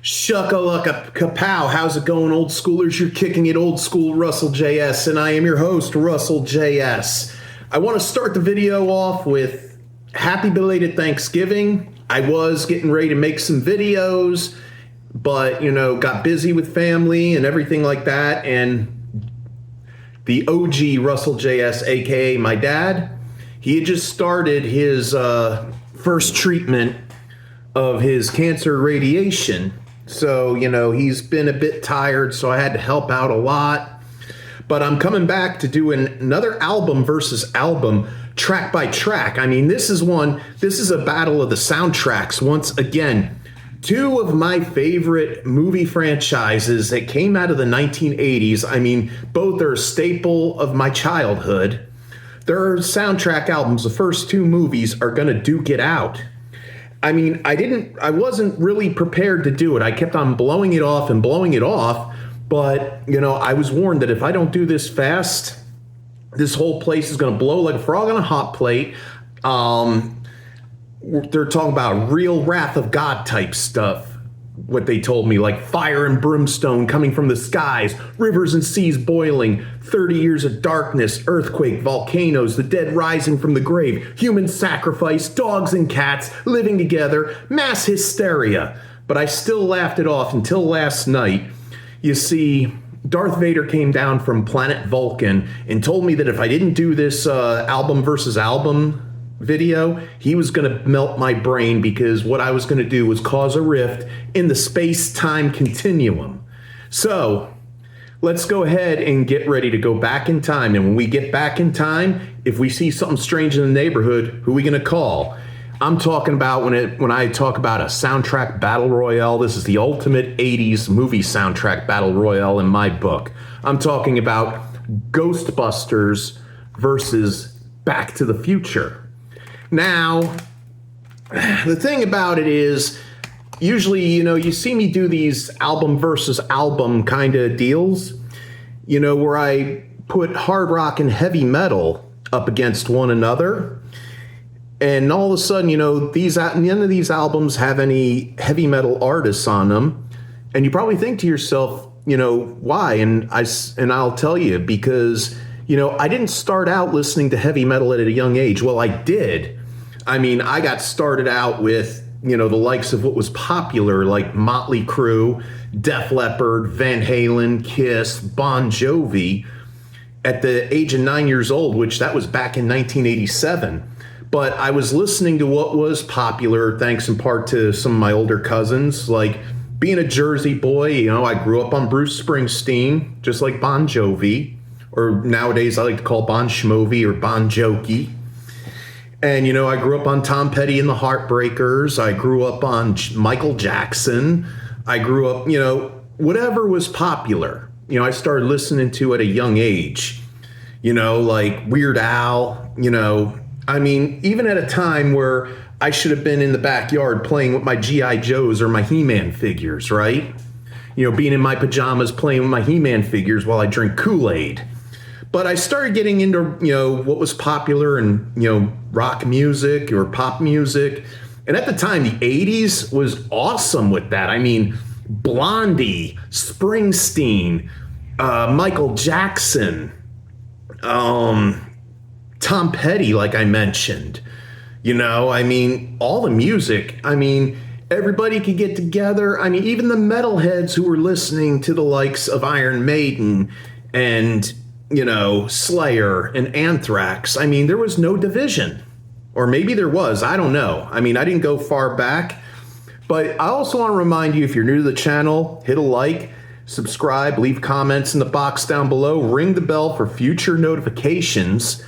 Shuckalaka kapow. How's it going, old schoolers? You're kicking it, old school Russell JS, and I am your host, Russell JS. I want to start the video off with happy belated Thanksgiving. I was getting ready to make some videos, but, got busy with family and everything like that, and the OG Russell JS, aka my dad, he had just started his first treatment of his cancer radiation. So, he's been a bit tired, so I had to help out a lot. But I'm coming back to do another album versus album, track by track. I mean, this is a battle of the soundtracks. Once again, two of my favorite movie franchises that came out of the 1980s. I mean, both are a staple of my childhood. Their soundtrack albums, the first two movies, are gonna duke it out. I mean, I wasn't really prepared to do it. I kept on blowing it off, but, I was warned that if I don't do this fast, this whole place is going to blow like a frog on a hot plate. They're talking about real wrath of God type stuff, what they told me, like fire and brimstone coming from the skies, rivers and seas boiling, 30 years of darkness, earthquake, volcanoes, the dead rising from the grave, human sacrifice, dogs and cats living together, mass hysteria. But I still laughed it off until last night. You see, Darth Vader came down from planet Vulcan and told me that if I didn't do this album versus album video, he was going to melt my brain, because what I was going to do was cause a rift in the space-time continuum. So let's go ahead and get ready to go back in time. And when we get back in time, if we see something strange in the neighborhood, who are we going to call? I'm talking about when I talk about a soundtrack battle royale, this is the ultimate 80s movie soundtrack battle royale in my book. I'm talking about Ghostbusters versus Back to the Future. Now, the thing about it is, usually, you see me do these album versus album kind of deals, where I put hard rock and heavy metal up against one another. And all of a sudden, none of these albums have any heavy metal artists on them. And you probably think to yourself, why? And I'll tell you, because, I didn't start out listening to heavy metal at a young age. Well, I did. I mean, I got started out with, the likes of what was popular, like Motley Crue, Def Leppard, Van Halen, Kiss, Bon Jovi, at the age of 9 years old, which that was back in 1987. But I was listening to what was popular, thanks in part to some of my older cousins. Like, being a Jersey boy, I grew up on Bruce Springsteen, just like Bon Jovi, or nowadays I like to call Bon Schmovie or Bon Jokey. And, I grew up on Tom Petty and the Heartbreakers. I grew up on Michael Jackson. I grew up, whatever was popular. I started listening to at a young age, like Weird Al, I mean, even at a time where I should have been in the backyard playing with my G.I. Joes or my He-Man figures, right? Being in my pajamas playing with my He-Man figures while I drink Kool-Aid. But I started getting into, what was popular and, rock music or pop music. And at the time, the 80s was awesome with that. I mean, Blondie, Springsteen, Michael Jackson, Tom Petty, like I mentioned. I mean, all the music. I mean, everybody could get together. I mean, even the metalheads who were listening to the likes of Iron Maiden and Slayer and Anthrax. I mean, there was no division. Or maybe there was. I don't know. I mean, I didn't go far back. But I also want to remind you, if you're new to the channel, hit a like, subscribe, leave comments in the box down below, ring the bell for future notifications,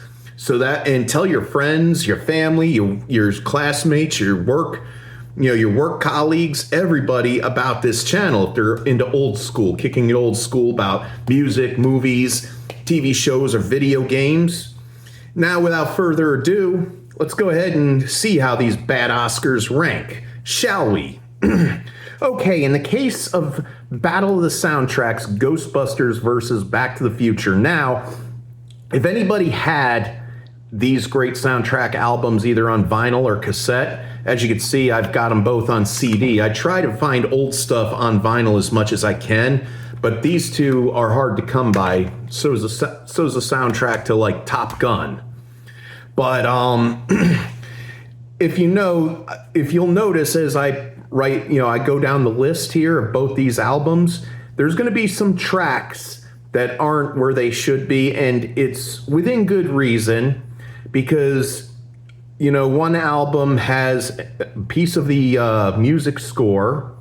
and tell your friends, your family, your classmates, your work colleagues, everybody about this channel if they're into old school, kicking it old school about music, movies, TV shows, or video games. Now, without further ado, let's go ahead and see how these bad Oscars rank, shall we? Okay, in the case of Battle of the Soundtracks, Ghostbusters versus Back to the Future. Now, if anybody had these great soundtrack albums either on vinyl or cassette. As you can see, I've got them both on CD. I try to find old stuff on vinyl as much as I can, but these two are hard to come by. So is the soundtrack to like Top Gun. But if you'll notice as I write, I go down the list here of both these albums, there's going to be some tracks that aren't where they should be, and it's within good reason, because one album has a piece of the music score,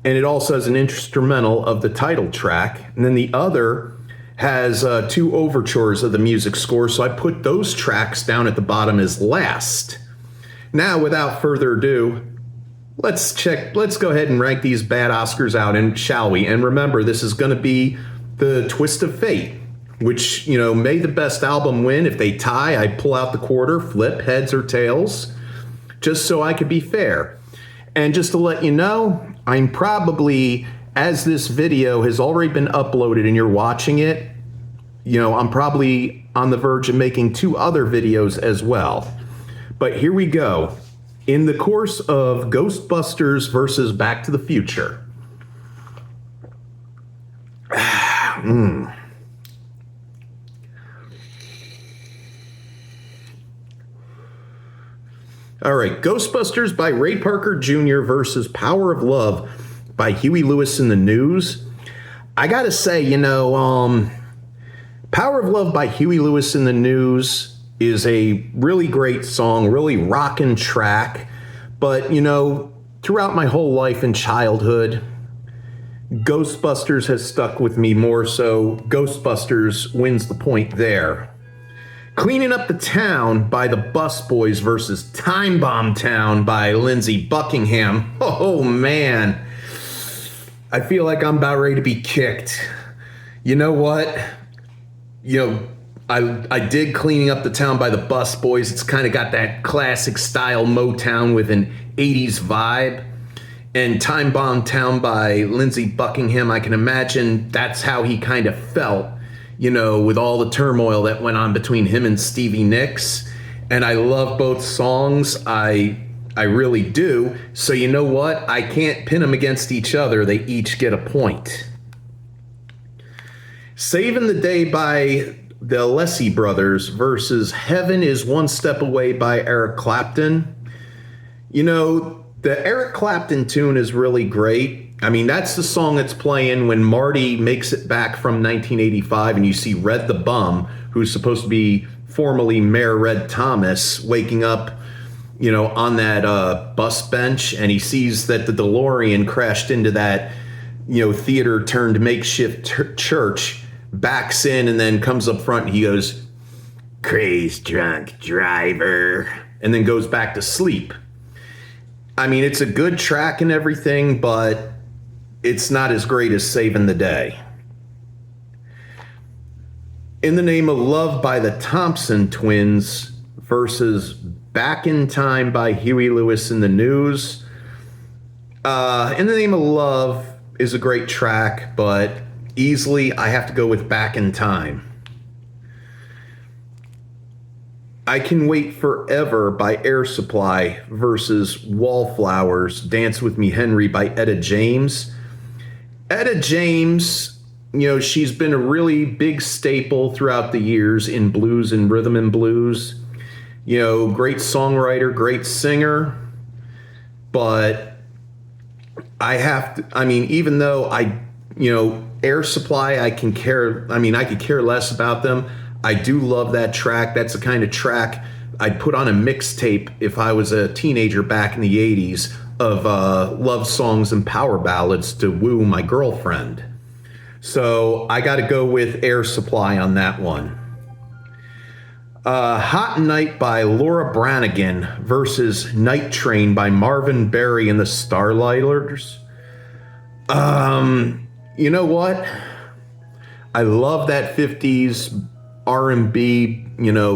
and it also has an instrumental of the title track, and then the other has 2 overtures of the music score, so I put those tracks down at the bottom as last. Now, without further ado, let's go ahead and rank these bad Oscars out, and shall we? And remember, this is going to be the twist of fate, which, may the best album win. If they tie, I pull out the quarter, flip heads or tails, just so I could be fair. And just to let you know, I'm probably, as this video has already been uploaded and you're watching it, I'm probably on the verge of making 2 other videos as well. But here we go. In the course of Ghostbusters versus Back to the Future. All right, Ghostbusters by Ray Parker Jr. versus Power of Love by Huey Lewis and the News. I gotta say, Power of Love by Huey Lewis and the News is a really great song, really rockin' track. But, throughout my whole life and childhood, Ghostbusters has stuck with me more, so Ghostbusters wins the point there. Cleaning Up the Town by the Busboys versus Time Bomb Town by Lindsey Buckingham. Oh, man. I feel like I'm about ready to be kicked. You know what? I dig Cleaning Up the Town by the Busboys. It's kind of got that classic style Motown with an 80's vibe. And Time Bomb Town by Lindsey Buckingham, I can imagine that's how he kind of felt, with all the turmoil that went on between him and Stevie Nicks. And I love both songs. I really do. So you know what? I can't pin them against each other. They each get a point. Saving the Day by the Alessi Brothers versus Heaven is One Step Away by Eric Clapton. The Eric Clapton tune is really great. I mean, that's the song that's playing when Marty makes it back from 1985 and you see Red the Bum, who's supposed to be formerly Mayor Red Thomas, waking up, on that bus bench, and he sees that the DeLorean crashed into that, theater turned makeshift church, backs in, and then comes up front and he goes, "Crazed drunk driver," and then goes back to sleep. I mean, it's a good track and everything, but it's not as great as Saving the Day. In the Name of Love by the Thompson Twins versus Back in Time by Huey Lewis and the News. In the Name of Love is a great track, but easily I have to go with Back in Time. I Can Wait Forever by Air Supply versus Wallflowers, Dance With Me Henry by Etta James. Etta James, she's been a really big staple throughout the years in blues and rhythm and blues. Great songwriter, great singer. But even though Air Supply, I could care less about them. I do love that track. That's the kind of track I'd put on a mixtape if I was a teenager back in the 80s of love songs and power ballads to woo my girlfriend. So I got to go with Air Supply on that one. Hot Night by Laura Branigan versus Night Train by Marvin Berry and the Starlighters. You know what? I love that 50s R&B,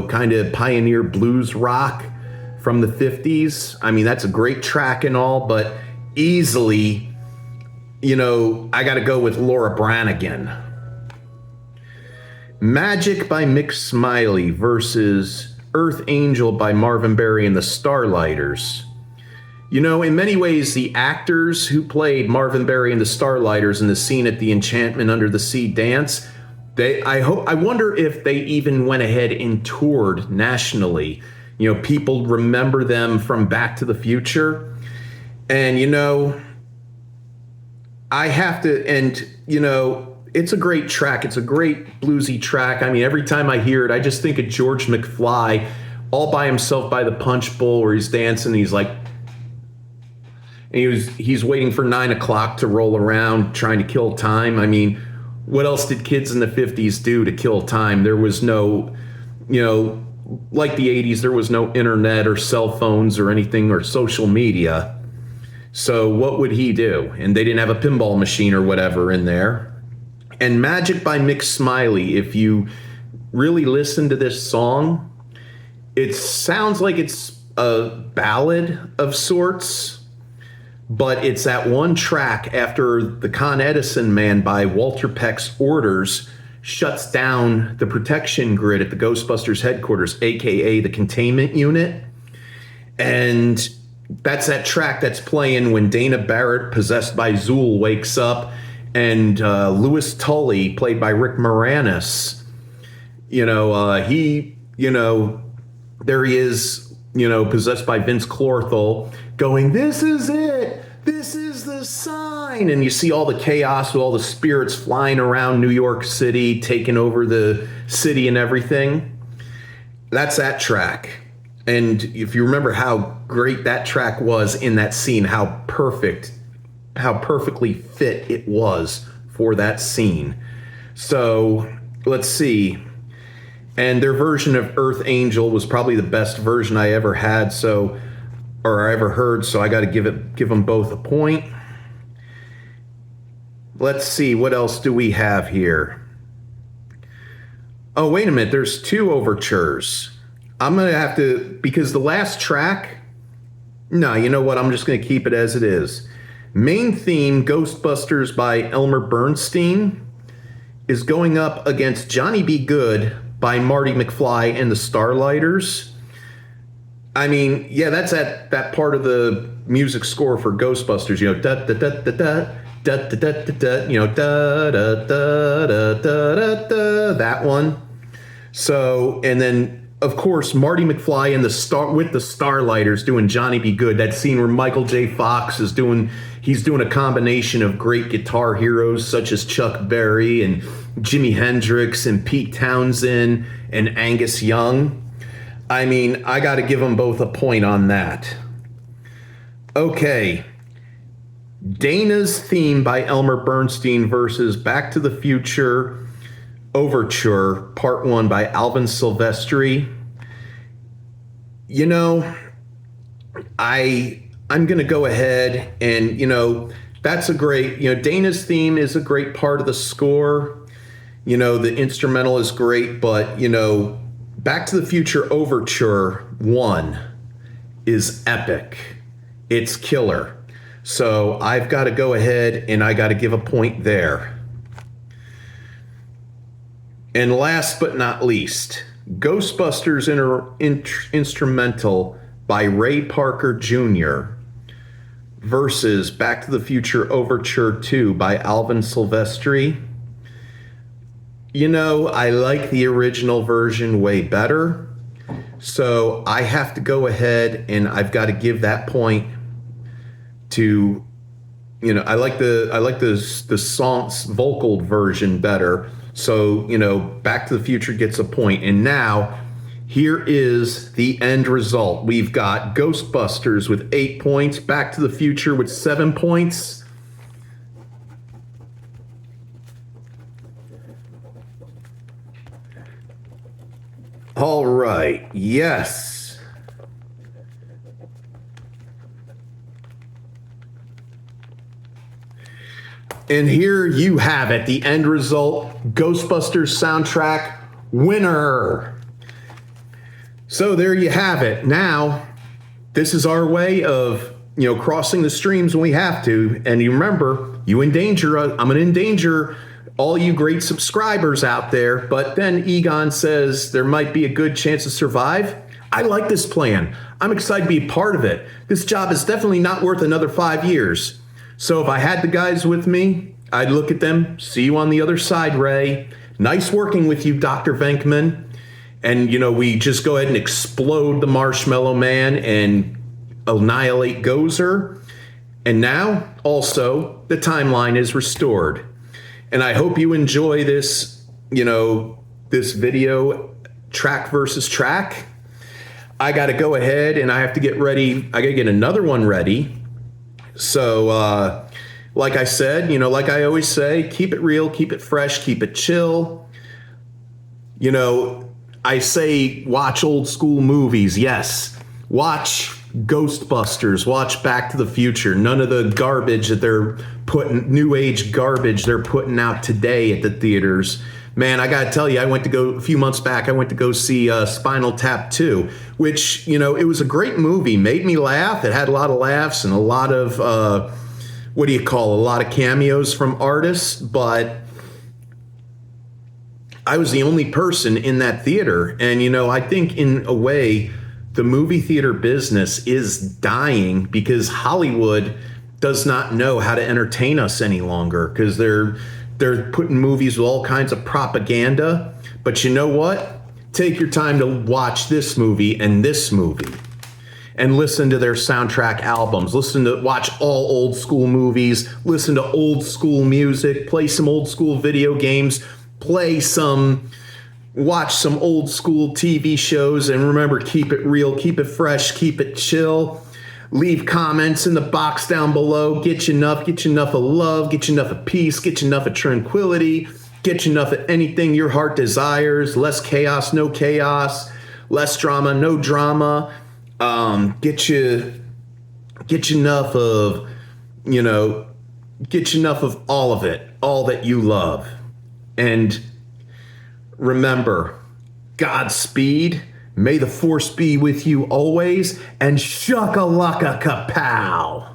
kind of pioneer blues rock from the 50s. I mean, that's a great track and all, but easily, I got to go with Laura Branigan. Magic by Mick Smiley versus Earth Angel by Marvin Berry and the Starlighters. You know, in many ways, the actors who played Marvin Berry and the Starlighters in the scene at the Enchantment Under the Sea dance, I wonder if they even went ahead and toured nationally. You know, people remember them from Back to the Future. And, you know, I have to, and, you know, it's a great track. It's a great bluesy track. I mean, every time I hear it, I just think of George McFly all by himself by the punch bowl where he's dancing. He's like, and he's waiting for 9 o'clock to roll around trying to kill time. I mean, what else did kids in the 50s do to kill time? There was no, you know, like the 80s, there was no internet or cell phones or anything or social media. So what would he do? And they didn't have a pinball machine or whatever in there. And Magic by Mick Smiley, if you really listen to this song, it sounds like it's a ballad of sorts, but it's that one track after the Con Edison Man by Walter Peck's orders shuts down the protection grid at the Ghostbusters headquarters, aka the containment unit. And that's that track that's playing when Dana Barrett, possessed by Zool, wakes up, and Louis Tully, played by Rick Moranis, you know, there he is, you know, possessed by Vince Clortho, going, "This is it. This is the sign." And you see all the chaos with all the spirits flying around New York City, taking over the city and everything. That's that track. And if you remember how great that track was in that scene, how perfectly fit it was for that scene. So let's see. And their version of Earth Angel was probably the best version I ever had, or I ever heard, so I got to give them both a point. Let's see, what else do we have here? Oh, wait a minute, there's 2 overtures. I'm going to have to, because the last track, no, you know what, I'm just going to keep it as it is. Main theme, Ghostbusters by Elmer Bernstein, is going up against Johnny Be Good by Marty McFly and the Starlighters. I mean, yeah, that's that part of the music score for Ghostbusters, you know, da da da da da da da da da, you know, da da da da da da, that one. So, and then of course Marty McFly and the Starlighters doing Johnny Be Good. That scene where Michael J. Fox is doing a combination of great guitar heroes such as Chuck Berry and Jimi Hendrix and Pete Townsend and Angus Young. I mean, I got to give them both a point on that. Okay. Dana's Theme by Elmer Bernstein versus Back to the Future Overture, Part 1 by Alvin Silvestri. You know, I'm going to go ahead and, you know, that's a great, you know, Dana's Theme is a great part of the score. You know, the instrumental is great, but, you know, Back to the Future Overture 1 is epic. It's killer. So I've got to go ahead and I got to give a point there. And last but not least, Ghostbusters Instrumental by Ray Parker Jr. versus Back to the Future Overture 2 by Alvin Silvestri. You know, I like the original version way better, so I have to go ahead and I've got to give that point to, you know, I like the song's vocal version better. So, you know, Back to the Future gets a point. And now, here is the end result. We've got Ghostbusters with 8 points, Back to the Future with 7 points. All right, yes. And here you have it, the end result, Ghostbusters soundtrack winner. So there you have it. Now, this is our way of, you know, crossing the streams when we have to. And you remember, I'm going to endanger all you great subscribers out there. But then Egon says there might be a good chance to survive. I like this plan. I'm excited to be a part of it. This job is definitely not worth another 5 years. So if I had the guys with me, I'd look at them, see you on the other side, Ray. Nice working with you, Dr. Venkman. And, we just go ahead and explode the Marshmallow Man and annihilate Gozer. And now, also, the timeline is restored. And I hope you enjoy this, this video, track versus track. I got to go ahead and I have to get ready. I got to get another one ready. So, like I said, like I always say, keep it real, keep it fresh, keep it chill. I say watch old school movies. Yes, watch Ghostbusters, watch Back to the Future. None of the garbage that they're putting, new age garbage they're putting out today at the theaters. Man, I gotta tell you, a few months back, I went to go see Spinal Tap 2, which, it was a great movie, made me laugh. It had a lot of laughs and a lot of, a lot of cameos from artists, but I was the only person in that theater. And, I think in a way, the movie theater business is dying because Hollywood does not know how to entertain us any longer because they're putting movies with all kinds of propaganda. But you know what? Take your time to watch this movie and this movie and listen to their soundtrack albums. Watch all old school movies, listen to old school music, play some old school video games, watch some old school TV shows, and remember, keep it real, keep it fresh, keep it chill. Leave comments in the box down below. Get you enough of love, get you enough of peace, get you enough of tranquility, get you enough of anything your heart desires. Less chaos, no chaos. Less drama, no drama. Get you enough of, get you enough of all of it, all that you love. And remember, Godspeed, may the force be with you always, and shaka-laka kapow.